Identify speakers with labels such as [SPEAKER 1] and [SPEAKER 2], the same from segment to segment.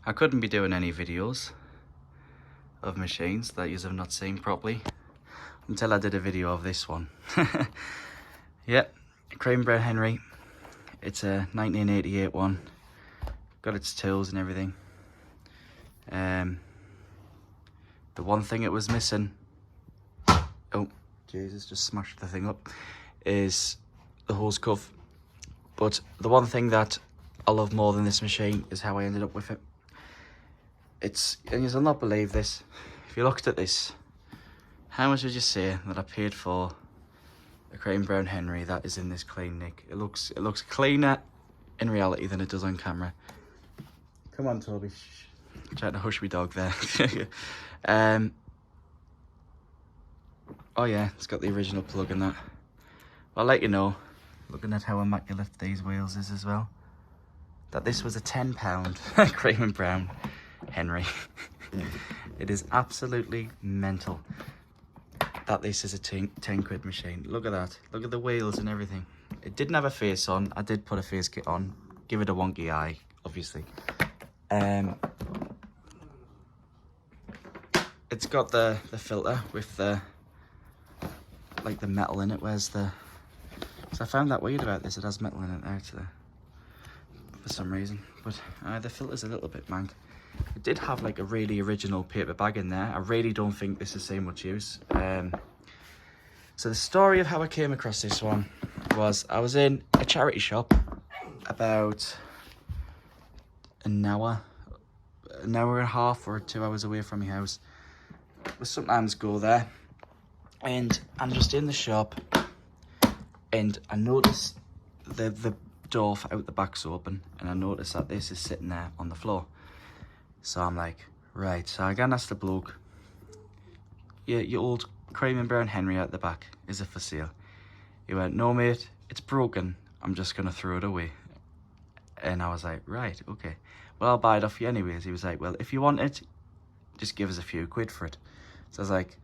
[SPEAKER 1] I couldn't be doing any videos of machines that you have not seen properly until I did a video of this one. Yep, Craven Brown Henry. It's a 1988 one. Got its tools and everything. The one thing it was missing, oh Jesus, just smashed the thing up, is the hose cuff. But the one thing that I love more than this machine is how I ended up with it. And you'll not believe this, if you looked at this, how much would you say that I paid for a Craven Brown Henry that is in this clean nick? It looks cleaner in reality than it does on camera. Come on, Toby. Shh. Trying to hush me dog there. Oh yeah, it's got the original plug in that. I'll let you know, looking at how immaculate these wheels is as well, that this was a £10 Craven Brown Henry. It is absolutely mental that this is a 10 quid machine. Look at that. Look at the wheels and everything. It didn't have a face on. I did put a face kit on. Give it a wonky eye, obviously. It's got the filter with the metal in it. Where's the... So I found that weird about this. It has metal in it there actually, for some reason. But the filter's a little bit mank. It did have like a really original paper bag in there. I really don't think this is seeing much use. So the story of how I came across this one was I was in a charity shop about an hour and a half or 2 hours away from my house. We sometimes go there, and I'm just in the shop, and I notice the door out the back's open, and I notice that this is sitting there on the floor. So I'm like, right, so I gotta ask the bloke, your old Craven Brown Henry out the back, is it for sale? He went, no mate, it's broken, I'm just gonna throw it away. And I was like, right, okay, well I'll buy it off you anyways. He was like, well if you want it, just give us a few quid for it. So I was like,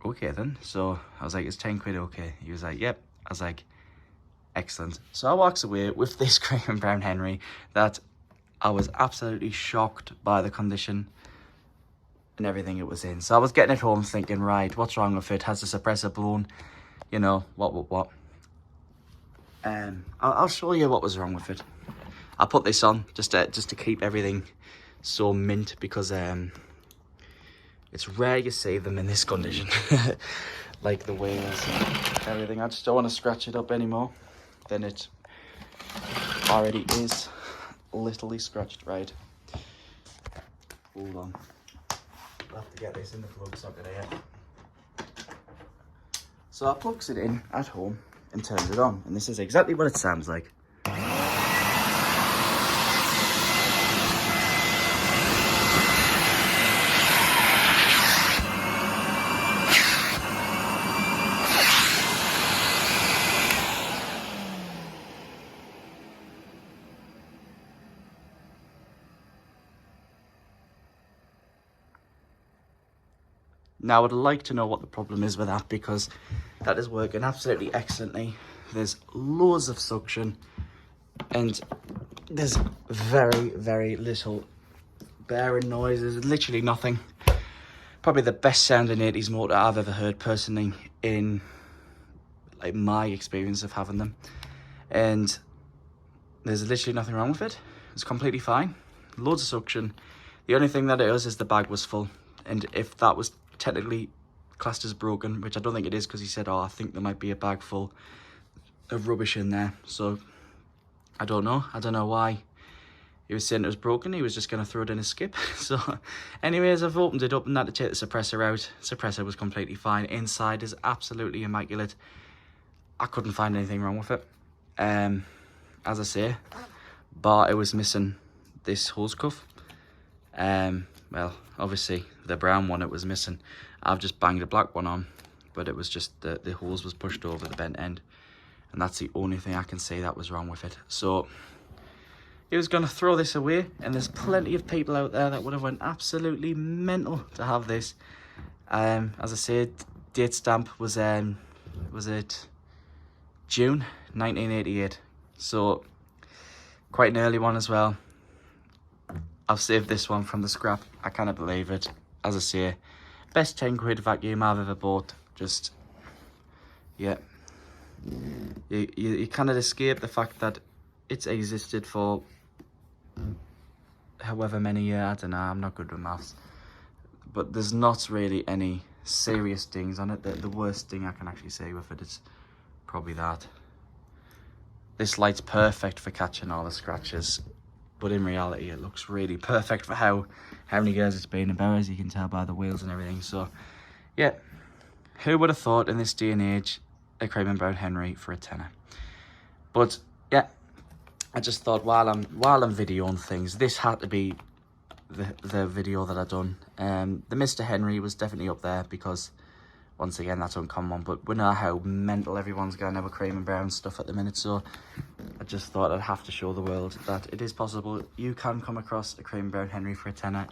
[SPEAKER 1] okay then. So I was like, it's 10 quid okay? He was like, yep. I was like, excellent. So I walks away with this Craven Brown Henry that I was absolutely shocked by the condition and everything it was in. So I was getting it home thinking, right, what's wrong with it? Has the suppressor blown? You know, what? I'll show you what was wrong with it. I put this on just to keep everything so mint, because it's rare you see them in this condition. Like the wheels and everything. I just don't want to scratch it up anymore than it already is literally scratched. Right, hold on, I'll have to get this in the plug socket here. So I plugs it in at home and turns it on, and this is exactly what it sounds like. Now, I'd like to know what the problem is with that, because that is working absolutely excellently. There's loads of suction, and there's very, very little bearing noises, literally nothing. Probably the best sounding 80s motor I've ever heard personally in like my experience of having them. And there's literally nothing wrong with it. It's completely fine. Loads of suction. The only thing that it is the bag was full. And if that was technically classed as broken, which I don't think it is, because he said, oh, I think there might be a bag full of rubbish in there. So I don't know why he was saying it was broken. He was just going to throw it in a skip. So anyways, I've opened it up and had to take the suppressor out. Suppressor was completely fine. Inside is absolutely immaculate. I couldn't find anything wrong with it. As I say, but it was missing this hose cuff. Well, obviously the brown one it was missing. I've just banged a black one on, but it was just the hose was pushed over the bent end, and that's the only thing I can say that was wrong with it. So he was going to throw this away, and there's plenty of people out there that would have went absolutely mental to have this. As I said, date stamp was it June 1988, so quite an early one as well. I've saved this one from the scrap. I cannot believe it. As I say, best 10 quid vacuum I've ever bought. Just, yeah. You cannot escape the fact that it's existed for however many years. I don't know, I'm not good with maths. But there's not really any serious dings on it. The worst thing I can actually say with it is probably that. This light's perfect for catching all the scratches, but in reality it looks really perfect for how many years it's been about, as you can tell by the wheels and everything. So yeah, who would have thought in this day and age a Craig & Brown Henry for a tenner? But yeah, I just thought while I'm videoing things, this had to be the video that I done. The Mr. Henry was definitely up there because, once again, that's uncommon, but we know how mental everyone's going over Craig & Brown stuff at the minute, so I just thought I'd have to show the world that it is possible. You can come across a Craig & Brown Henry for a tenner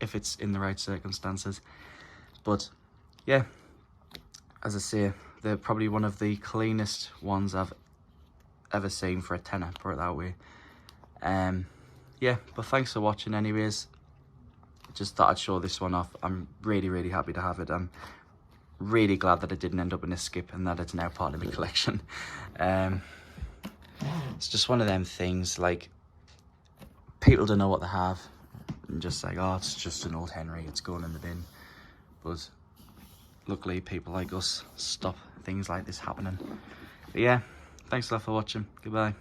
[SPEAKER 1] if it's in the right circumstances. But yeah, as I say, they're probably one of the cleanest ones I've ever seen for a tenner, put it that way. Yeah, but thanks for watching anyways. Just thought I'd show this one off. I'm really happy to have it. I'm really glad that it didn't end up in a skip and that it's now part of my collection. It's just one of them things, like, people don't know what they have and just like, oh, it's just an old Henry, it's going in the bin. But luckily people like us stop things like this happening. But yeah, thanks a lot for watching. Goodbye.